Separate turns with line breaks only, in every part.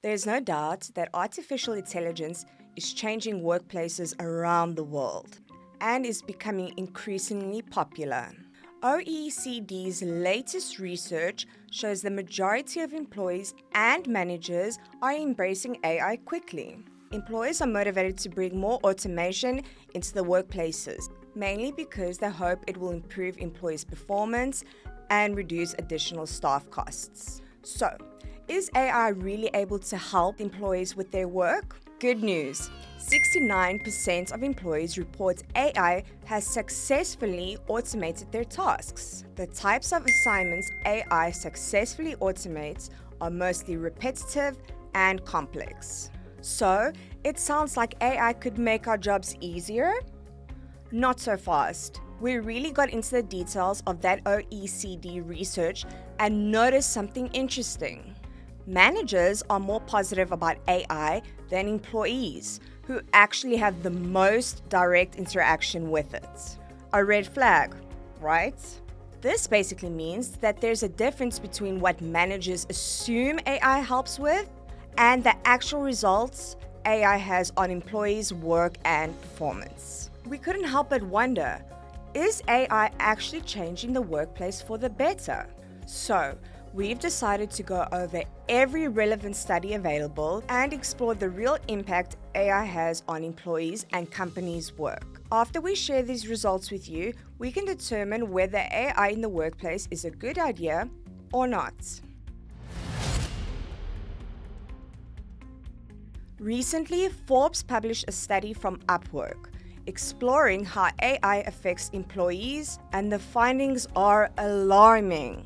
There's no doubt that artificial intelligence is changing workplaces around the world and is becoming increasingly popular. OECD's latest research shows the majority of employees and managers are embracing AI quickly. Employers are motivated to bring more automation into the workplaces, mainly because they hope it will improve employees' performance and reduce additional staff costs. So, is AI really able to help employees with their work? Good news. 69% of employees report AI has successfully automated their tasks. The types of assignments AI successfully automates are mostly repetitive and complex. So, it sounds like AI could make our jobs easier? Not so fast. We really got into the details of that OECD research and noticed something interesting. Managers are more positive about AI than employees, who actually have the most direct interaction with it. A red flag, right? This basically means that there's a difference between what managers assume AI helps with and the actual results AI has on employees' work and performance. We couldn't help but wonder, is AI actually changing the workplace for the better? So, we've decided to go over every relevant study available and explore the real impact AI has on employees and companies' work. After we share these results with you, we can determine whether AI in the workplace is a good idea or not. Recently, Forbes published a study from Upwork exploring how AI affects employees, and the findings are alarming.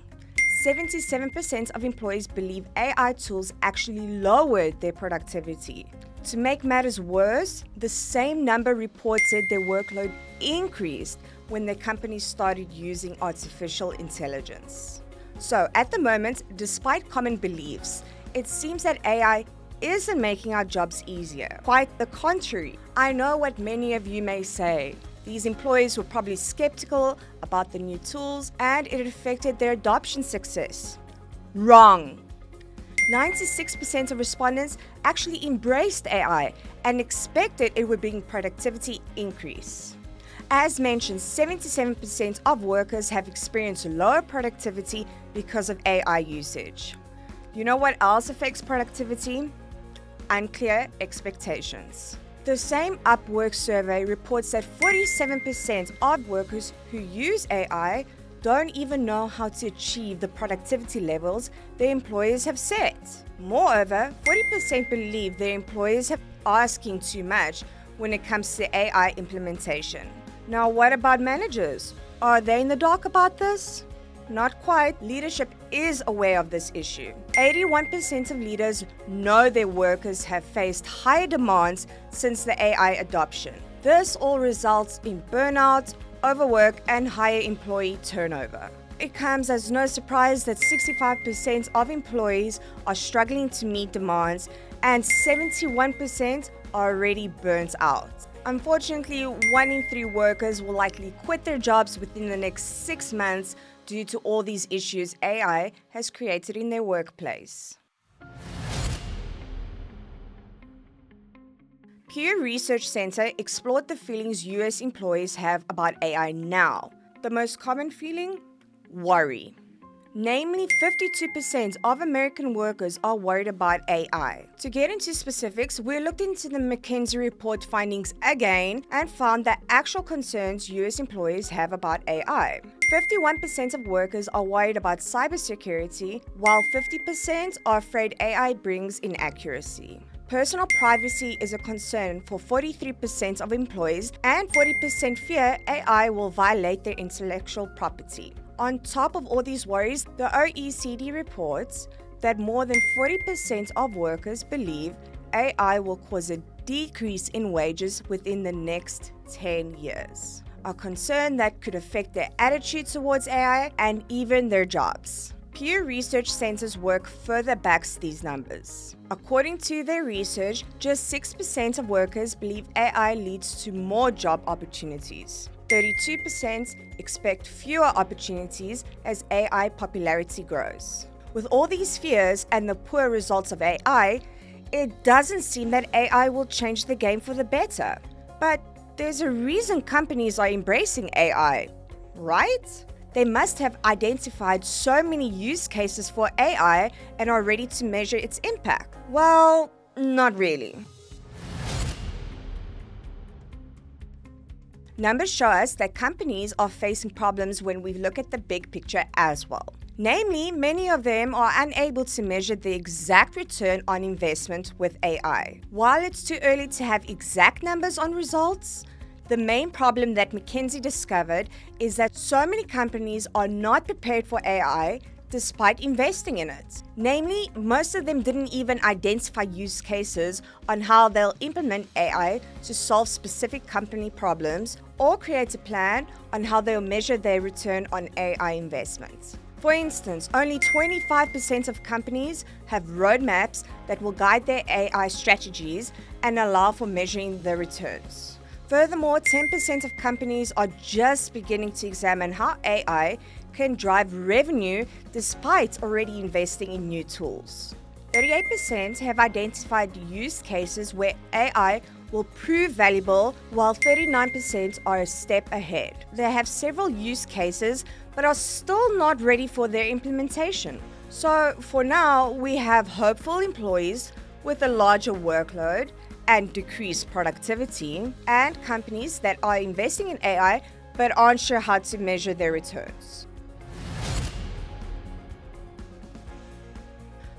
77% of employees believe AI tools actually lowered their productivity. To make matters worse, the same number reported their workload increased when their companies started using artificial intelligence. So, at the moment, despite common beliefs, it seems that AI isn't making our jobs easier. Quite the contrary. I know what many of you may say. These employees were probably skeptical about the new tools and it affected their adoption success. Wrong. 96% of respondents actually embraced AI and expected it would bring productivity increase. As mentioned, 77% of workers have experienced lower productivity because of AI usage. You know what else affects productivity? Unclear expectations. The same Upwork survey reports that 47% of workers who use AI don't even know how to achieve the productivity levels their employers have set. Moreover, 40% believe their employers are asking too much when it comes to AI implementation. Now, what about managers? Are they in the dark about this? Not quite. Leadership is aware of this issue. 81% of leaders know their workers have faced higher demands since the AI adoption. This all results in burnout, overwork, and higher employee turnover. It comes as no surprise that 65% of employees are struggling to meet demands and 71% are already burnt out. Unfortunately, 1 in 3 workers will likely quit their jobs within the next 6 months due to all these issues AI has created in their workplace. Pew Research Center explored the feelings US employees have about AI now. The most common feeling? Worry. Namely, 52% of American workers are worried about AI. To get into specifics, we looked into the McKinsey report findings again and found that actual concerns US employees have about AI. 51% of workers are worried about cybersecurity, while 50% are afraid AI brings inaccuracy. Personal privacy is a concern for 43% of employees, and 40% fear AI will violate their intellectual property. On top of all these worries, the OECD reports that more than 40% of workers believe AI will cause a decrease in wages within the next 10 years. A concern that could affect their attitude towards AI and even their jobs. Pew Research Center's work further backs these numbers. According to their research, just 6% of workers believe AI leads to more job opportunities. 32% expect fewer opportunities as AI popularity grows. With all these fears and the poor results of AI, it doesn't seem that AI will change the game for the better. But there's a reason companies are embracing AI, right? They must have identified so many use cases for AI and are ready to measure its impact. Well, not really. Numbers show us that companies are facing problems when we look at the big picture as well. Namely, many of them are unable to measure the exact return on investment with AI. While it's too early to have exact numbers on results, the main problem that McKinsey discovered is that so many companies are not prepared for AI despite investing in it. Namely, most of them didn't even identify use cases on how they'll implement AI to solve specific company problems or create a plan on how they'll measure their return on AI investments. For instance, only 25% of companies have roadmaps that will guide their AI strategies and allow for measuring the returns. Furthermore, 10% of companies are just beginning to examine how AI can drive revenue despite already investing in new tools. 38% have identified use cases where AI will prove valuable, while 39% are a step ahead. They have several use cases but are still not ready for their implementation. So for now, we have hopeful employees with a larger workload and decreased productivity, and companies that are investing in AI but aren't sure how to measure their returns.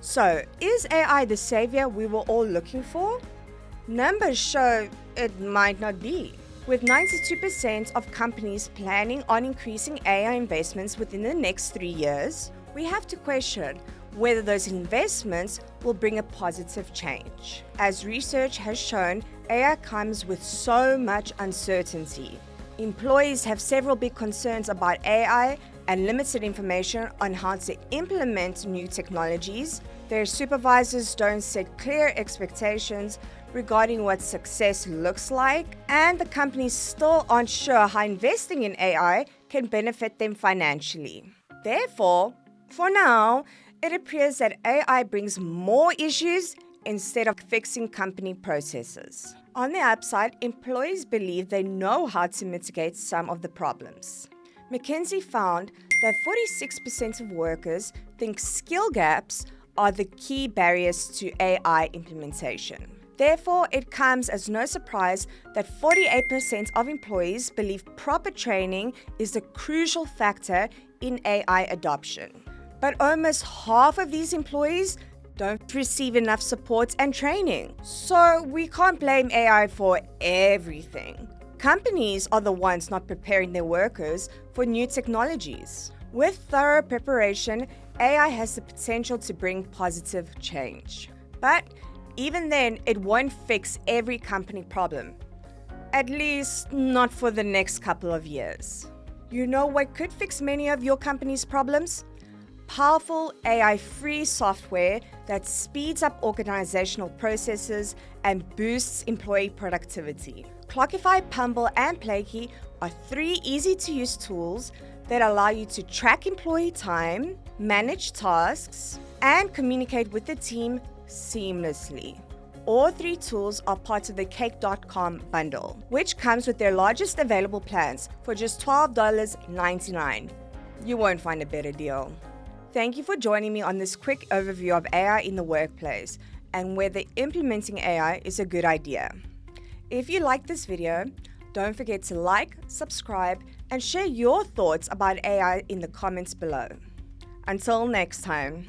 So, is AI the savior we were all looking for? Numbers show it might not be. With 92% of companies planning on increasing AI investments within the next 3 years, we have to question whether those investments will bring a positive change. As research has shown, AI comes with so much uncertainty. Employees have several big concerns about AI and limited information on how to implement new technologies. Their supervisors don't set clear expectations regarding what success looks like, and the companies still aren't sure how investing in AI can benefit them financially. Therefore, for now, it appears that AI brings more issues instead of fixing company processes. On the upside, employees believe they know how to mitigate some of the problems. McKinsey found that 46% of workers think skill gaps are the key barriers to AI implementation. Therefore, it comes as no surprise that 48% of employees believe proper training is a crucial factor in AI adoption. But almost half of these employees don't receive enough support and training. So we can't blame AI for everything. Companies are the ones not preparing their workers for new technologies. With thorough preparation, AI has the potential to bring positive change. But even then, it won't fix every company problem. At least not for the next couple of years. You know what could fix many of your company's problems? Powerful AI-free software that speeds up organizational processes and boosts employee productivity. Clockify, Pumble, and Plaky are 3 easy-to-use tools that allow you to track employee time, manage tasks, and communicate with the team seamlessly. All 3 tools are part of the Cake.com bundle, which comes with their largest available plans for just $12.99. You won't find a better deal. Thank you for joining me on this quick overview of AI in the workplace and whether implementing AI is a good idea. If you like this video, don't forget to like, subscribe, and share your thoughts about AI in the comments below. Until next time.